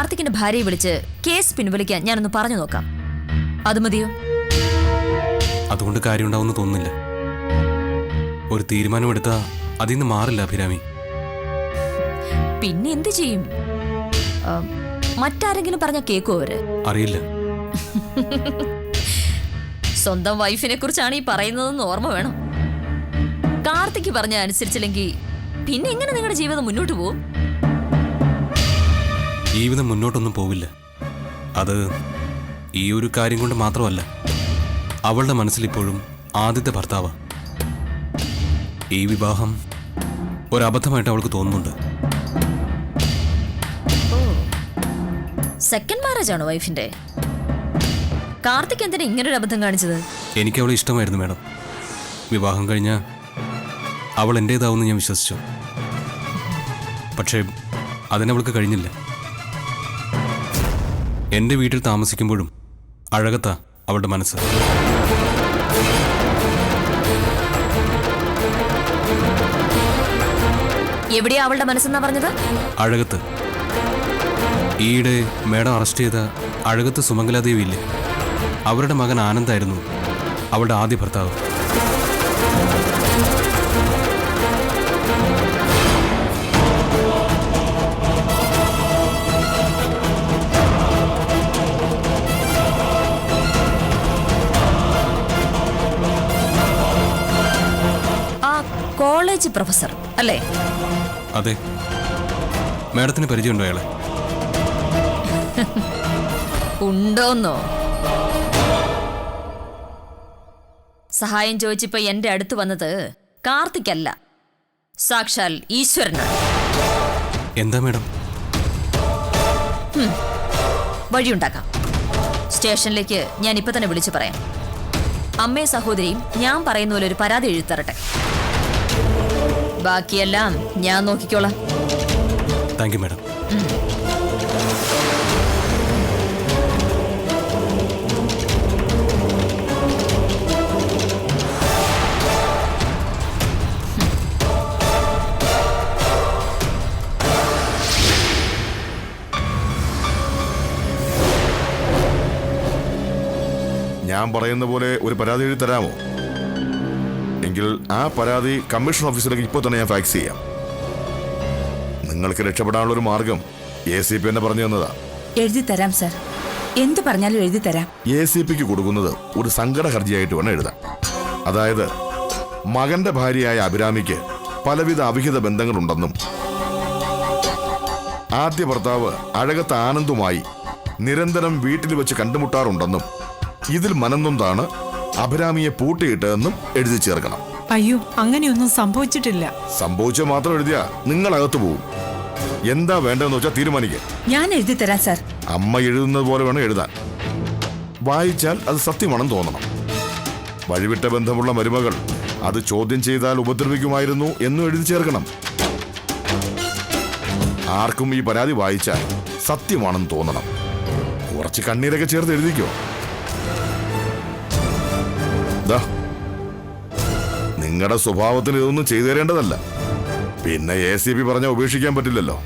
കാർത്തികിന്റെ ഭാര്യയെ വിളിച്ച് കേസ് പിൻവലിക്കാൻ ഞാനൊന്ന് പറഞ്ഞു നോക്കാം. അത് മതിയോ? അതുകൊണ്ട് കാര്യമുണ്ടാവുമെന്ന് തോന്നുന്നില്ല. ഒരു തീരുമാനമെടുത്താ അതിൽ നിന്ന് മാറില്ല അഭിരാമി. പിന്നെ എന്ത് ചെയ്യും? മറ്റാരെങ്കിലും പറഞ്ഞ കേക്കോ അവര്? അറിയില്ല. സ്വന്തം വൈഫിനെ കുറിച്ചാണ് ഈ പറയുന്നതെന്ന് ഓർമ്മ വേണം. കാർത്തിക് പറഞ്ഞ അനുസരിച്ചില്ലെങ്കിൽ പിന്നെ എങ്ങനെ നിങ്ങളുടെ ജീവിതം മുന്നോട്ട് പോകും? ജീവിതം മുന്നോട്ടൊന്നും പോവില്ല. അത് ഈ ഒരു കാര്യം കൊണ്ട് മാത്രമല്ല. അവളുടെ മനസ്സിലിപ്പോഴും ആദ്യത്തെ ഭർത്താവാ. ഈ വിവാഹം ഒരബദ്ധമായിട്ട് അവൾക്ക് തോന്നുന്നുണ്ട്. സെക്കൻഡ് മാരേജ് ആണോ വൈഫിന്റെ? കാർത്തിക് എന്തിനാ ഇങ്ങനൊരു അബദ്ധം കാണിച്ചത്? എനിക്ക് അവളെ ഇഷ്ടമായിരുന്നു മാഡം. വിവാഹം കഴിഞ്ഞ അവൾ എൻ്റേതാവുമെന്ന് ഞാൻ വിശ്വസിച്ചു. പക്ഷേ അതിനവൾക്ക് കഴിഞ്ഞില്ല. എൻ്റെ വീട്ടിൽ താമസിക്കുമ്പോഴും അഴകത്താ അവളുടെ മനസ്സ്. എവിടെയാ അവളുടെ മനസ്സെന്നാ പറഞ്ഞത്? അഴകത്ത്. ഈയിടെ മേഡം അറസ്റ്റ് ചെയ്ത അഴകത്ത് സുമംഗലാദേവി ഇല്ലേ, അവരുടെ മകൻ ആനന്ദായിരുന്നു അവളുടെ ആദ്യ ഭർത്താവ്. ആ കോളേജ് പ്രൊഫസർ അല്ലേ? അതെ. മേഡത്തിന് പരിചയമുണ്ടോ അയാളെ? ഉണ്ടോന്നോ? സഹായം ചോദിച്ചിപ്പോ എന്റെ അടുത്ത് വന്നത് കാർത്തികല്ല, സാക്ഷാൽ ഈശ്വരനാണ്. എന്താ മേഡം? വഴിയുണ്ടാക്കാം. സ്റ്റേഷനിലേക്ക് ഞാൻ ഇപ്പൊ തന്നെ വിളിച്ചു പറയാം. അമ്മയും സഹോദരിയും ഞാൻ പറയുന്ന പോലെ ഒരു പരാതി എഴുതരട്ടെ. ബാക്കിയെല്ലാം ഞാൻ നോക്കിക്കോളാം. Thank you madam. ഞാൻ പറയുന്ന പോലെ ഒരു പരാതി എഴുതി തരാമോ? എങ്കിൽ ആ പരാതി കമ്മീഷൻ ഓഫീസിലേക്ക് ഇപ്പോൾ തന്നെ ഞാൻ ഫാക്സ് ചെയ്യാം. നിങ്ങൾക്ക് രക്ഷപ്പെടാനുള്ള ഒരു മാർഗം ACP എന്നെ പറഞ്ഞു തന്നതാ. എഴുതി തരാം സർ, എന്ത് പറഞ്ഞാലും എഴുതി തരാം. ACPക്ക് കൊടുക്കുന്നത് ഒരു സങ്കട ഹർജിയായിട്ട് വേണം എഴുതാൻ. അതായത് മകന്റെ ഭാര്യയായ അഭിരാമിക്ക് പലവിധ അവിഹിത ബന്ധങ്ങളുണ്ടെന്നും ആദ്യ ഭർത്താവ് അഴകത്ത് ആനന്ദുമായി നിരന്തരം വീട്ടിൽ വെച്ച് കണ്ടുമുട്ടാറുണ്ടെന്നും ഇതിൽ മനംനൊന്താണ് അഭിരാമിയെ പൂട്ടിയിട്ടതെന്നും എഴുതി ചേർക്കണം. അയ്യോ, അങ്ങനെയൊന്നും സംഭവിച്ചിട്ടില്ല. സംഭവിച്ച മാത്രം എഴുതിയാ നിങ്ങൾ അകത്ത് പോവും. എന്താ വേണ്ടതെന്ന് വെച്ചാൽ തീരുമാനിക്കുക. ഞാൻ എഴുതി തരാം സർ. അമ്മ എഴുതുന്നത് പോലെ വേണം എഴുതാൻ. വായിച്ചാൽ അത് സത്യമാണെന്ന് തോന്നണം. വഴിവിട്ട ബന്ധമുള്ള മരുമകൾ അത് ചോദ്യം ചെയ്താൽ ഉപദ്രവിക്കുമായിരുന്നു എന്നും എഴുതി ചേർക്കണം. ആർക്കും ഈ പരാതി വായിച്ചാൽ സത്യമാണെന്ന് തോന്നണം. കുറച്ച് കണ്ണീരൊക്കെ ചേർത്ത് എഴുതിക്കോ. നിങ്ങളുടെ സ്വഭാവത്തിന് ഇതൊന്നും ചെയ്തു തരേണ്ടതല്ല. പിന്നെ ACP പറഞ്ഞാൽ ഉപേക്ഷിക്കാൻ പറ്റില്ലല്ലോ.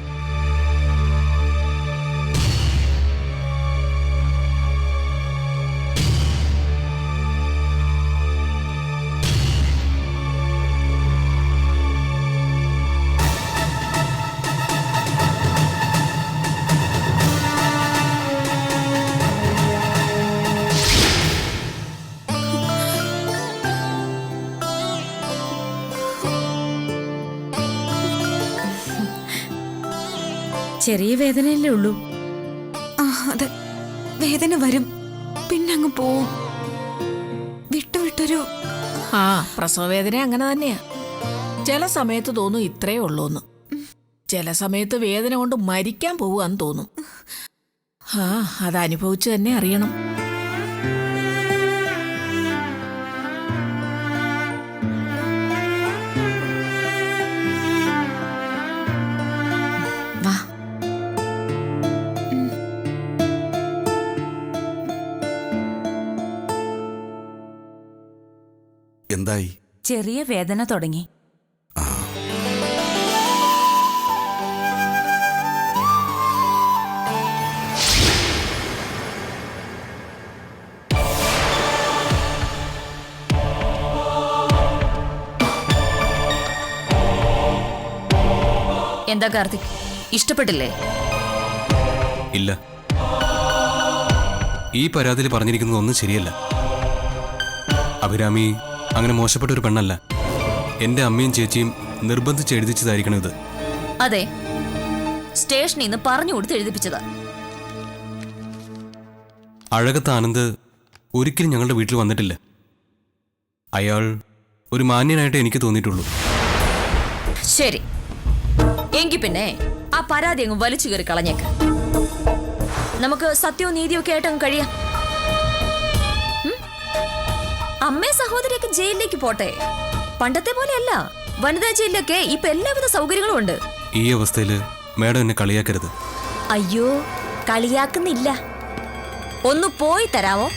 ചെറിയ വേദനയല്ലേ ഉള്ളൂ. അതെ, വേദന വരും, പിന്നെ അങ്ങ് പോവും. വിട്ടുവിട്ടൊരു പ്രസവവേദന അങ്ങനെ തന്നെയാ. ചില സമയത്ത് തോന്നും ഇത്രേ ഉള്ളൂന്ന്, ചില സമയത്ത് വേദന കൊണ്ട് മരിക്കാൻ പോവാന്ന് തോന്നും. അതനുഭവിച്ച് തന്നെ അറിയണം. എന്തായി? ചെറിയ വേദന തുടങ്ങി. എന്താ കാർത്തിക്, ഇഷ്ടപ്പെട്ടില്ലേ? ഇല്ല, ഈ പരാതിയിൽ പറഞ്ഞിരിക്കുന്നത് ഒന്നും ശരിയല്ല. അഭിരാമി അങ്ങനെ മോശപ്പെട്ട ഒരു പെണ്ണല്ല. എൻ്റെ അമ്മയും ചേച്ചിയും നിർബന്ധിച്ച് എഴുതിച്ചതായിരിക്കണം ഇത്. അതെ, സ്റ്റേഷനിൽ നിന്ന് പറഞ്ഞു കൊടുത്ത് എഴുതിപ്പിച്ചതാ. അഴകത്ത് ആനന്ദ് ഒരിക്കലും ഞങ്ങളുടെ വീട്ടിൽ വന്നിട്ടില്ല. അയാൾ ഒരു മാന്യനായിട്ട് എനിക്ക് തോന്നിയിട്ടുള്ളൂ. ശരി, എങ്കിൽ പിന്നെ ആ പരാതി അങ്ങ് വലിച്ചു കയറി കളഞ്ഞേക്ക്. നമുക്ക് സത്യവും നീതിയും ഒക്കെ ആയിട്ട് അങ്ങ് കഴിയാം. അമ്മയും സഹോദരിയൊക്കെ ജയിലിലേക്ക് പോട്ടെ. പണ്ടത്തെ പോലെയല്ല, വനിതാ ജയിലിലൊക്കെ ഇപ്പൊ എല്ലാവിധ സൗകര്യങ്ങളും ഉണ്ട്. ഈ അവസ്ഥയിൽ മാഡം എന്നെ കളിയാക്കരുത്. അയ്യോ, കളിയാക്കുന്നില്ല. ഒന്ന് പോയി തരാമോ?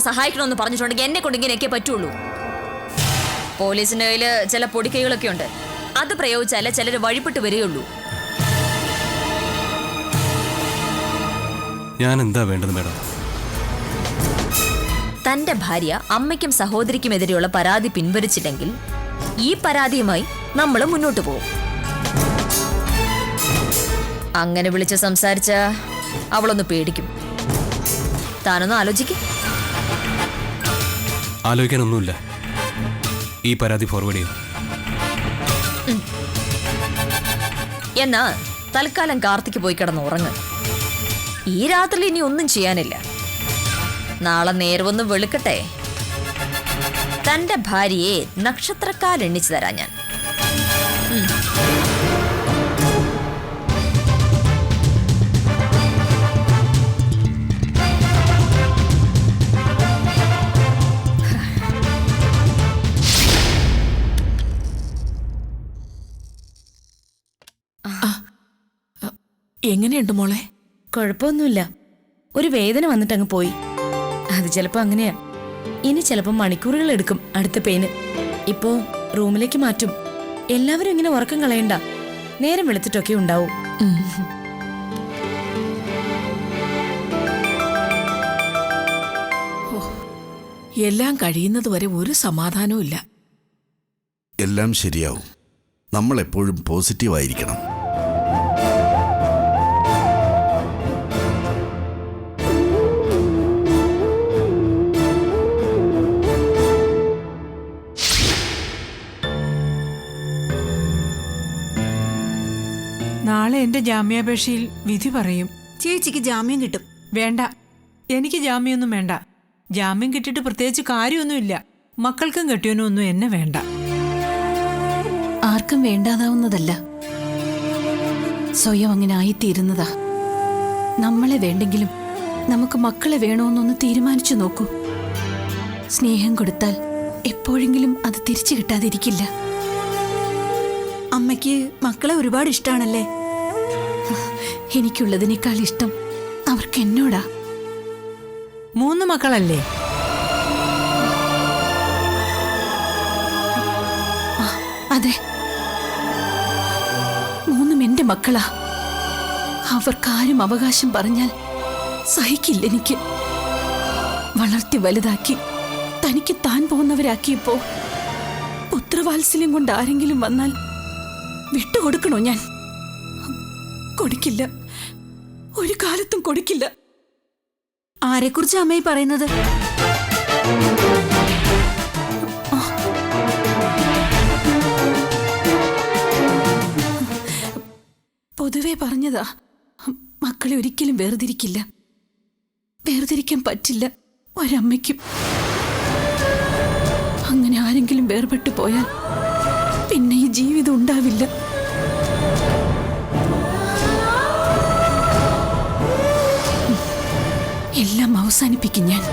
സഹായിക്കണം എന്ന് പറഞ്ഞിട്ടുണ്ടെങ്കിൽ എന്നെ കൊണ്ട് ഇങ്ങനെയൊക്കെ പറ്റുള്ളൂ. പോലീസിന്റെ കയ്യില് ചില പൊടിക്കൈകളൊക്കെ ഉണ്ട്. അത് പ്രയോഗിച്ചാലേ ചിലര് വഴിപ്പെട്ട് വരികയുള്ളൂ. ഞാൻ എന്താ വേണ്ടത് മാഡം? തന്റെ ഭാര്യ അമ്മയ്ക്കും സഹോദരിക്കുമെതിരെയുള്ള പരാതി പിൻവലിച്ചില്ലെങ്കിൽ ഈ പരാതിയുമായി നമ്മൾ മുന്നോട്ട് പോകും. അങ്ങനെ വിളിച്ച് സംസാരിച്ച അവളൊന്ന് പേടിക്കും. താനൊന്ന് ആലോചിക്കും. ആലോചിക്കാനൊന്നുമില്ല. ഈ പരാതി ഫോർവേഡ് ചെയ്യും. എന്നാ തൽക്കാലം കാർത്തിക്ക് പോയി കിടന്ന് ഉറങ്ങ്. ഈ രാത്രി ഇനി ഒന്നും ചെയ്യാനില്ല. നാളെ നേരവൊന്ന് വെളുക്കട്ടെ. തന്റെ ഭാര്യയെ നക്ഷത്രക്കാലെണ്ണിച്ചു തരാം ഞാൻ. എങ്ങനെയുണ്ട് മോളെ? കുഴപ്പമൊന്നുമില്ല. ഒരു വേദന വന്നിട്ടങ്ങ് പോയി. അത് ചിലപ്പോ അങ്ങനെയാ. ഇനി ചിലപ്പോ മണിക്കൂറുകൾ എടുക്കും അടുത്ത പെയിന്. ഇപ്പോ റൂമിലേക്ക് മാറ്റും. എല്ലാവരും ഇങ്ങനെ ഉറക്കം കളയണ്ട. നേരം വെളുത്തിട്ടൊക്കെ ഉണ്ടാവും. എല്ലാം കഴിയുന്നത് വരെ ഒരു സമാധാനവും ഇല്ല. എല്ലാം ശരിയാവും. നമ്മൾ എപ്പോഴും പോസിറ്റീവായിരിക്കണം. നാളെ എന്റെ ജാമ്യാപേക്ഷയിൽ വിധി പറയും. ചേച്ചിക്ക് ജാമ്യം കിട്ടും. വേണ്ട, എനിക്ക് ജാമ്യമൊന്നും വേണ്ട. ജാമ്യം കിട്ടിയിട്ട് പ്രത്യേകിച്ച് കാര്യമൊന്നുമില്ല. മക്കൾക്കും കെട്ടിയവനും ഒന്നും എന്നെ വേണ്ട. ആർക്കും വേണ്ടാതാവുന്നതല്ല, സ്വയം അങ്ങനെ ആയിത്തീരുന്നതാ. നമ്മളെ വേണ്ടെങ്കിലും നമുക്ക് മക്കളെ വേണമെന്നൊന്ന് തീരുമാനിച്ചു നോക്കൂ. സ്നേഹം കൊടുത്താൽ എപ്പോഴെങ്കിലും അത് തിരിച്ചു കിട്ടാതിരിക്കില്ല. അമ്മയ്ക്ക് മക്കളെ ഒരുപാട് ഇഷ്ടാണല്ലേ? എനിക്കുള്ളതിനേക്കാൾ ഇഷ്ടം അവർക്ക് എന്നോടാ. 3 മക്കളല്ലേ? അതെ, 3 എന്റെ മക്കളാ. അവർക്കാരും അവകാശം പറഞ്ഞാൽ സഹിക്കില്ല എനിക്ക്. വളർത്തി വലുതാക്കി തനിക്ക് താൻ പോകുന്നവരാക്കിയപ്പോ പുത്രവാത്സല്യം കൊണ്ട് ആരെങ്കിലും വന്നാൽ വിട്ടുകൊടുക്കണോ ഞാൻ? കൊടുക്കില്ല, ഒരു കാലത്തും കൊടുക്കില്ല. ആരെക്കുറിച്ച് അമ്മയെ പറയുന്നത്? പൊതുവെ പറഞ്ഞതാ. മക്കളെ ഒരിക്കലും വേർതിരിക്കില്ല. വേർതിരിക്കാൻ പറ്റില്ല ഒരമ്മയ്ക്കും. അങ്ങനെ ആരെങ്കിലും വേർപെട്ടു പോയാൽ പിന്നെ ഈ ജീവിതം ഉണ്ടാവില്ല. എല്ലാം അവസാനിപ്പിക്കും ഞാൻ.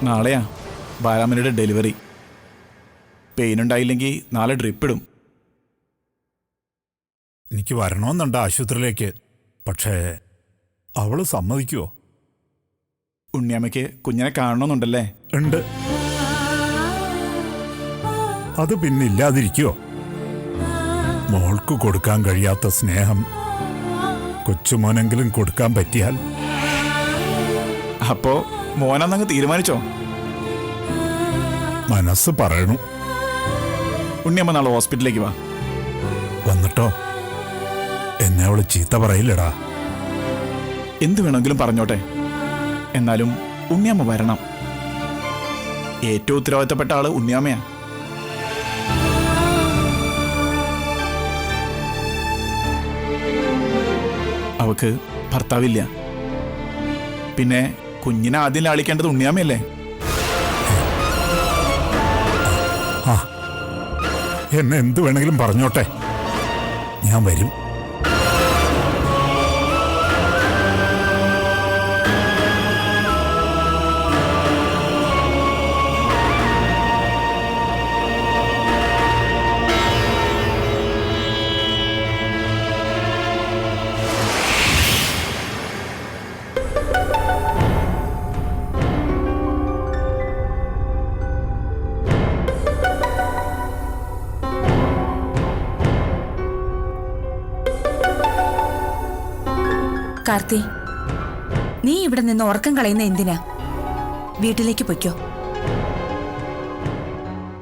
നാളെയാ ബാലാമണിയുടെ ഡെലിവറി. പെയിൻ ഉണ്ടായില്ലെങ്കിൽ നാളെ ഡ്രിപ്പ് ഇടും. എനിക്ക് വരണമെന്നുണ്ട് ആശുപത്രിയിലേക്ക്. പക്ഷേ അവള് സമ്മതിക്കുമോ? ഉണ്ണിയമ്മയ്ക്ക് കുഞ്ഞിനെ കാണണമെന്നുണ്ടല്ലേ? ഉണ്ട്. അത് പിന്നില്ലാതിരിക്കുമോ? മോൾക്ക് കൊടുക്കാൻ കഴിയാത്ത സ്നേഹം കൊച്ചുമോനെങ്കിലും കൊടുക്കാൻ പറ്റിയാൽ. അപ്പോ മോനെന്നങ്ങ് തീരുമാനിച്ചോ? മനസ്സ് പറയണു. ഉണ്ണിയമ്മ നാളെ ഹോസ്പിറ്റലിലേക്ക് വാ. വന്നിട്ടോ എന്നെ അവള് ചീത്ത പറയില്ലടാ. എന്ത് വേണമെങ്കിലും പറഞ്ഞോട്ടെ, എന്നാലും ഉണ്ണിയമ്മ വരണം. ഏറ്റവും ഉത്തരവാദിത്തപ്പെട്ട ആള് ഉണ്ണിയമ്മയാ. അവക്ക് ഭർത്താവില്ല. പിന്നെ കുഞ്ഞിനെ ആദ്യം ലാളിക്കേണ്ടത് ഉണ്ണിയമ്മയല്ലേ? എന്നെ എന്ത് വേണമെങ്കിലും പറഞ്ഞോട്ടെ, ഞാൻ വരും. കാർത്തി, നീ ഇവിടെ നിന്ന് ഉറക്കം കളയുന്ന എന്തിനാ? വീട്ടിലേക്ക് പൊയ്ക്കോ.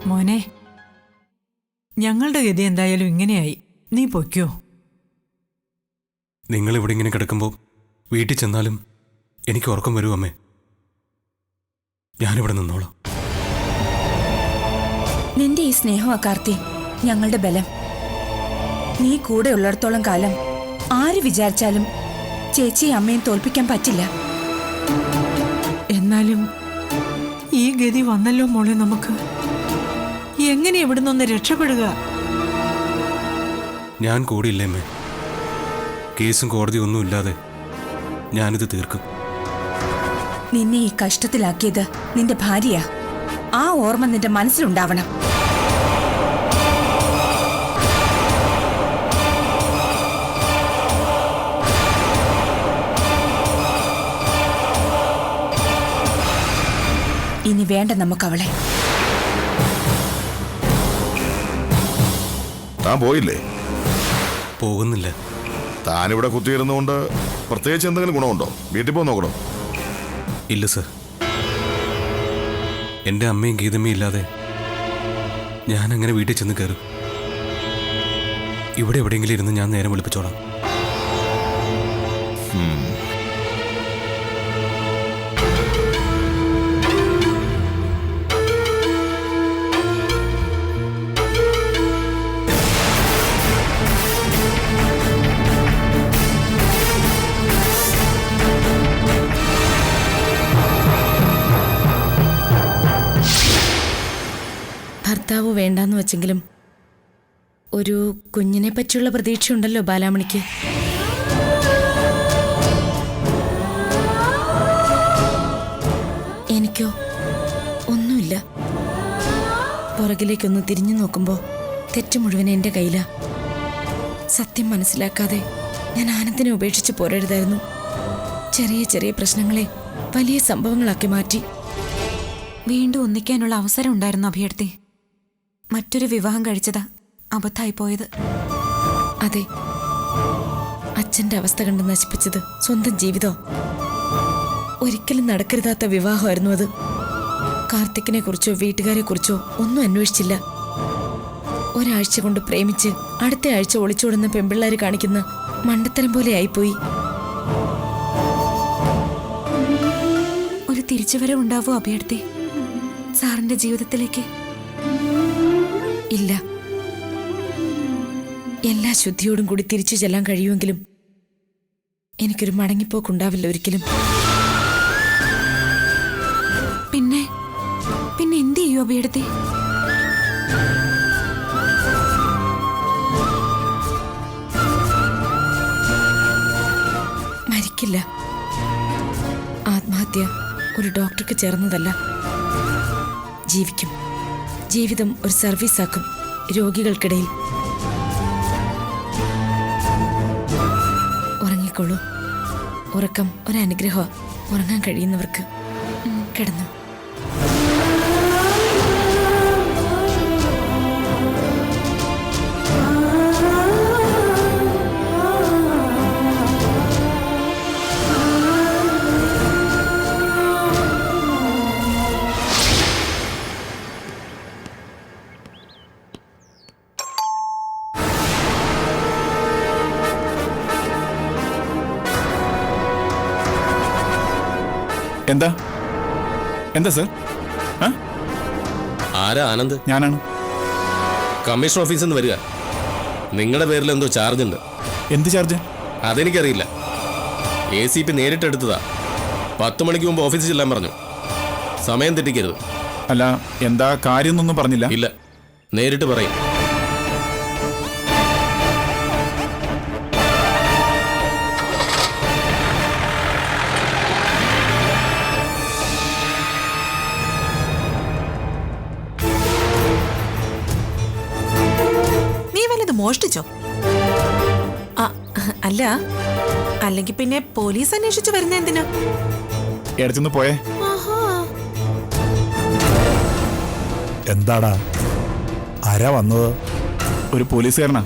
മോനെ, ഞങ്ങളുടെ ഗതി എന്തായാലും ഇങ്ങനെയായി. നീ പൊയ്ക്കോ. നിങ്ങൾ ഇവിടെ ഇങ്ങനെ കിടക്കുമ്പോൾ വീട്ടിൽ ചെന്നാലും എനിക്ക് ഉറക്കം വരൂ അമ്മേ. ഞാനിവിടെ നിന്നോളാം. നിന്റെ ഈ സ്നേഹമാ കാർത്തി ഞങ്ങളുടെ ബലം. നീ കൂടെ ഉള്ളിടത്തോളം കാലം ആര് വിചാരിച്ചാലും ചേച്ചിയും അമ്മയും തോൽപ്പിക്കാൻ പറ്റില്ല. എന്നാലും ഈ ഗതി വന്നല്ലോ മോളെ. നമുക്ക് എങ്ങനെ ഇവിടെ നിന്ന് രക്ഷപ്പെടുക? ഞാൻ കൂടിയില്ലേ അമ്മേ. കേസും കോടതിയും ഒന്നും ഇല്ലാതെ ഞാനിത് തീർക്കും. നിന്നെ ഈ കഷ്ടത്തിലാക്കിയത് നിന്റെ ഭാര്യയാ. ആ ഓർമ്മ നിന്റെ മനസ്സിലുണ്ടാവണം. ഇനി വേണ്ട നമുക്കവളെ. താൻ പോയില്ലേ? പോകുന്നില്ല. താനിവിടെ കുത്തിയിരുന്നുകൊണ്ട് പ്രത്യേകിച്ച് എന്തെങ്കിലും ഗുണമുണ്ടോ? വീട്ടിൽ പോയി നോക്കണോ? ഇല്ല സർ. എൻ്റെ അമ്മയും ഗീതമ്മയും ഇല്ലാതെ ഞാൻ അങ്ങനെ വീട്ടിൽ ചെന്ന് കയറും. ഇവിടെ എവിടെയെങ്കിലും ഇരുന്ന് ഞാൻ നേരം വിളിപ്പിച്ചോളാം. ഭർത്താവ് വേണ്ടാന്ന് വെച്ചെങ്കിലും ഒരു കുഞ്ഞിനെ പറ്റിയുള്ള പ്രതീക്ഷയുണ്ടല്ലോ ബാലാമണിക്ക്. എനിക്കോ ഒന്നുമില്ല. പുറകിലേക്കൊന്ന് തിരിഞ്ഞു നോക്കുമ്പോൾ തെറ്റ് മുഴുവൻ എൻ്റെ കയ്യിലാ. സത്യം മനസ്സിലാക്കാതെ ഞാൻ ആനന്ദിനെ ഉപേക്ഷിച്ച് പോരരുതായിരുന്നു. ചെറിയ ചെറിയ പ്രശ്നങ്ങളെ വലിയ സംഭവങ്ങളാക്കി മാറ്റി. വീണ്ടും ഒന്നിക്കാനുള്ള അവസരം ഉണ്ടായിരുന്നു അഭയർത്തി. മറ്റൊരു വിവാഹം കഴിച്ചതാ അബദ്ധായി പോയത്. അതെ, അച്ഛൻ്റെ അവസ്ഥ കണ്ട് നശിപ്പിച്ചത് സ്വന്തം ജീവിതം. ഒരിക്കലും നടക്കരുതാത്ത വിവാഹമായിരുന്നു അത്. കാർത്തിക്കിനെ കുറിച്ചോ വീട്ടുകാരെ കുറിച്ചോ ഒന്നും അന്വേഷിച്ചില്ല. ഒരാഴ്ച കൊണ്ട് പ്രേമിച്ച് അടുത്ത ആഴ്ച ഒളിച്ചോടുന്ന പെൺപിള്ളേർ കാണിക്കുന്ന മണ്ടത്തരം പോലെ ആയിപ്പോയി. ഒരു തിരിച്ചുവരവുണ്ടാവോ അഭയർത്തി സാറിന്റെ ജീവിതത്തിലേക്ക്? ഇല്ല. എല്ലാ ശുദ്ധിയോടും കൂടി തിരിച്ചു ചെല്ലാൻ കഴിയുമെങ്കിലും എനിക്കൊരു മടങ്ങിപ്പോക്കുണ്ടാവില്ല ഒരിക്കലും. പിന്നെ പിന്നെ എന്ത് ചെയ്യൂ അഭയർത്തി? മരിക്കില്ല. ആത്മഹത്യ ഒരു ഡോക്ടർക്ക് ചേർന്നതല്ല. ജീവിക്കും. ജീവിതം ഒരു സർവീസാക്കും രോഗികൾക്കിടയിൽ. ഉറങ്ങിക്കോളൂ. ഉറക്കം ഒരനുഗ്രഹമാണ് ഉറങ്ങാൻ കഴിയുന്നവർക്ക്. കിടന്നു. എന്താ എന്താ സർ? ആരാ ആനന്ദ്? ഞാനാണ്. കമ്മീഷൻ ഓഫീസിൽ നിന്ന് വരിക. നിങ്ങളുടെ പേരിൽ എന്തോ ചാർജ് ഉണ്ട്. എന്ത് ചാർജ്? അതെനിക്കറിയില്ല. ACP നേരിട്ടെടുത്തതാ. 10 മണിക്ക് മുമ്പ് ഓഫീസിൽ ചെല്ലാൻ പറഞ്ഞു. സമയം തെറ്റിക്കരുത്. അല്ല, എന്താ കാര്യം എന്നൊന്നും പറഞ്ഞില്ല? ഇല്ല, നേരിട്ട് പറയും. മോഷ്ടിച്ചോ? അല്ല, അല്ലെങ്കിൽ പിന്നെ പോലീസ് അന്വേഷിച്ചു വരുന്ന എന്തിനാ? എടുത്തുനിന്ന് പോയേ. എന്താടാ, ആരാ വന്നത്? ഒരു പോലീസുകാരനാ.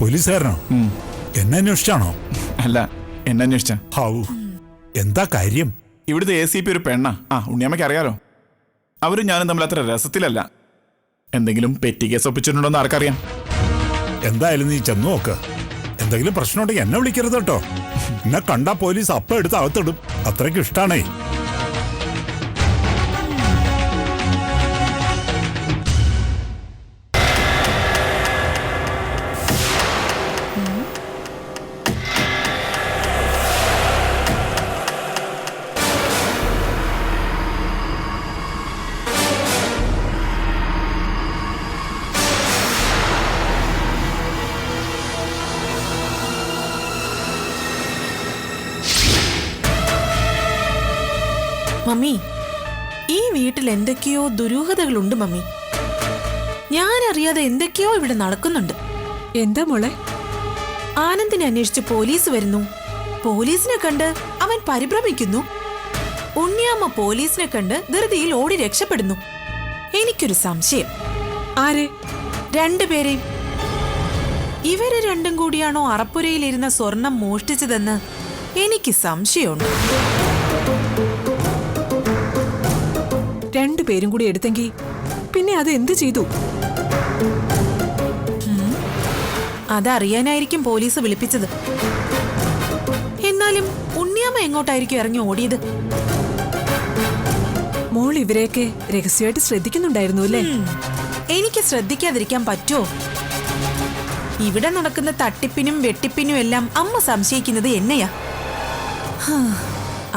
പോലീസുകാരനോ? എന്നെ അന്വേഷിച്ചാണോ? അല്ല, എന്നെ അന്വേഷിച്ച. എന്താ കാര്യം? ഇവിടുത്തെ ACP ഒരു പെണ്ണാ. ഉണ്ണിയമ്മയ്ക്ക് അറിയാലോ. അവരും ഞാനും തമ്മിൽ അത്ര രസത്തിലല്ല. എന്തെങ്കിലും പെറ്റി കേസ് ഒപ്പിച്ചിട്ടുണ്ടോന്ന് ആർക്കറിയാം? എന്തായാലും നീ ചെന്ന് നോക്ക്. എന്തെങ്കിലും പ്രശ്നമുണ്ടെങ്കിൽ എന്നെ വിളിക്കരുത് കേട്ടോ. എന്നെ കണ്ടാ പോലീസ് അപ്പം എടുത്ത് അകത്തിടും. അത്രയ്ക്ക് ഇഷ്ടാണേ. മമ്മി, ഈ വീട്ടിൽ എന്തൊക്കെയോ ദുരൂഹതകളുണ്ട് മമ്മി. ഞാൻ അറിയാതെ എന്തൊക്കെയോ ഇവിടെ നടക്കുന്നുണ്ട്. എന്താ മോളെ? ആനന്ദിനെ അന്വേഷിച്ച് പോലീസ് വരുന്നു. പോലീസിനെ കണ്ട് അവൻ പരിഭ്രമിക്കുന്നു. ഉണ്ണിയാമ്മ പോലീസിനെ കണ്ട് ധൃതിയിൽ ഓടി രക്ഷപ്പെടുന്നു. എനിക്കൊരു സംശയം. ആരെ? രണ്ടുപേരെയും. ഇവര് രണ്ടും കൂടിയാണോ അറപ്പുരയിലിരുന്ന സ്വർണം മോഷ്ടിച്ചതെന്ന് എനിക്ക് സംശയമുണ്ട്. രണ്ടുപേരും കൂടി എടുത്തെങ്കിൽ പിന്നെ അത് എന്ത് ചെയ്തു? അതറിയാനായിരിക്കും പോലീസ് വിളിപ്പിച്ചത്. എന്നാലും ഉണ്ണിയാമ്മ എങ്ങോട്ടായിരിക്കും ഇറങ്ങി ഓടിയത്? മോൾ ഇവരെയൊക്കെ രഹസ്യമായിട്ട് ശ്രദ്ധിക്കുന്നുണ്ടായിരുന്നു അല്ലേ? എനിക്ക് ശ്രദ്ധിക്കാതിരിക്കാൻ പറ്റുമോ? ഇവിടെ നടക്കുന്ന തട്ടിപ്പിനും വെട്ടിപ്പിനും എല്ലാം അമ്മ സംശയിക്കുന്നത് എന്നെയാ.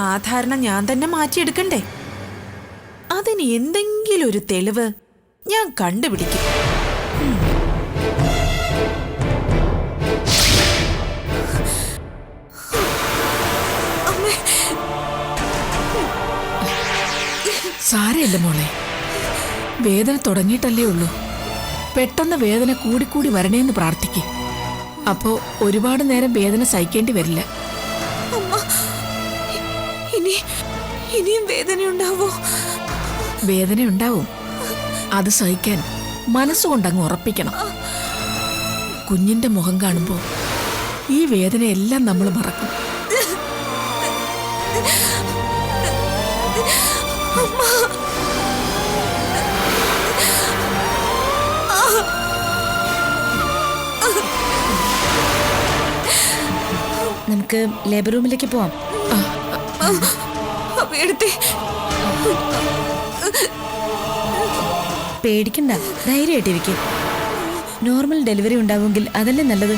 ആ ധാരണ ഞാൻ തന്നെ മാറ്റിയെടുക്കണ്ടേ? അതിന് എന്തെങ്കിലും ഒരു തെളിവ് ഞാൻ കണ്ടുപിടിക്കും. സാരമില്ല മോളെ, വേദന തുടങ്ങിയിട്ടല്ലേ ഉള്ളൂ. പെട്ടെന്ന് വേദന കൂടിക്കൂടി വരണേന്ന് പ്രാർത്ഥിക്കും. അപ്പോ ഒരുപാട് നേരം വേദന സഹിക്കേണ്ടി വരില്ല. ഇനിയും വേദനയുണ്ടാവോ? വേദനയുണ്ടാവും. അത് സഹിക്കാൻ മനസ്സുകൊണ്ടങ്ങ് ഉറപ്പിക്കണം. കുഞ്ഞിന്റെ മുഖം കാണുമ്പോൾ ഈ വേദനയെല്ലാം നമ്മൾ മറക്കും. നമുക്ക് ലേബർ റൂമിലേക്ക് പോവാം. പേടിക്കണ്ട, ധൈര്യമായിട്ടിരിക്കും. നോർമൽ ഡെലിവറി ഉണ്ടാവുമെങ്കിൽ അതല്ലേ നല്ലത്.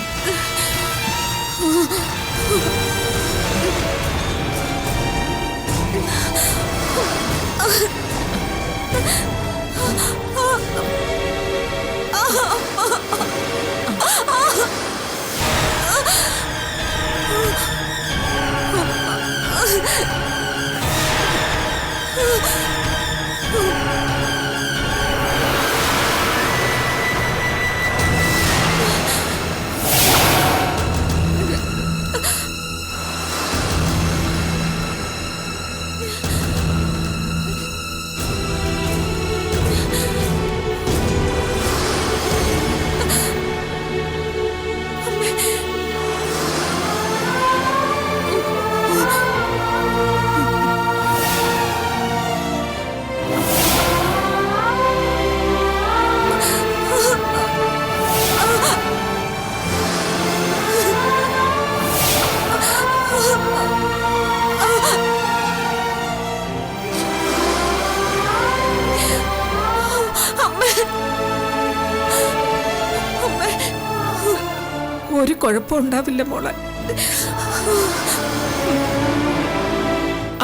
ഒരു കുഴപ്പമുണ്ടാവില്ല മോളെ.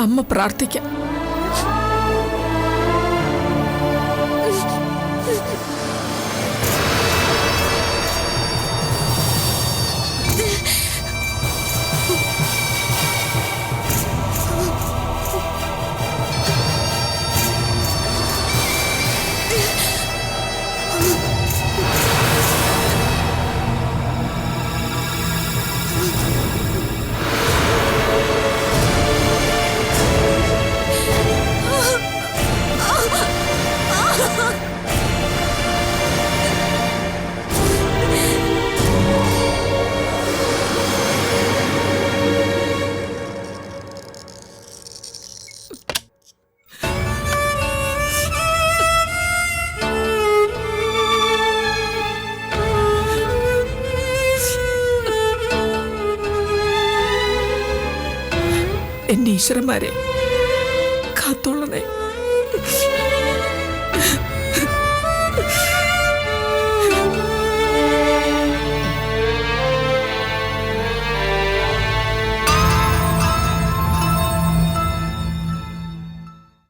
അമ്മ പ്രാർത്ഥിക്കാം. എന്റെ ഈശ്വരന്മാരെ കാത്തോളൂ.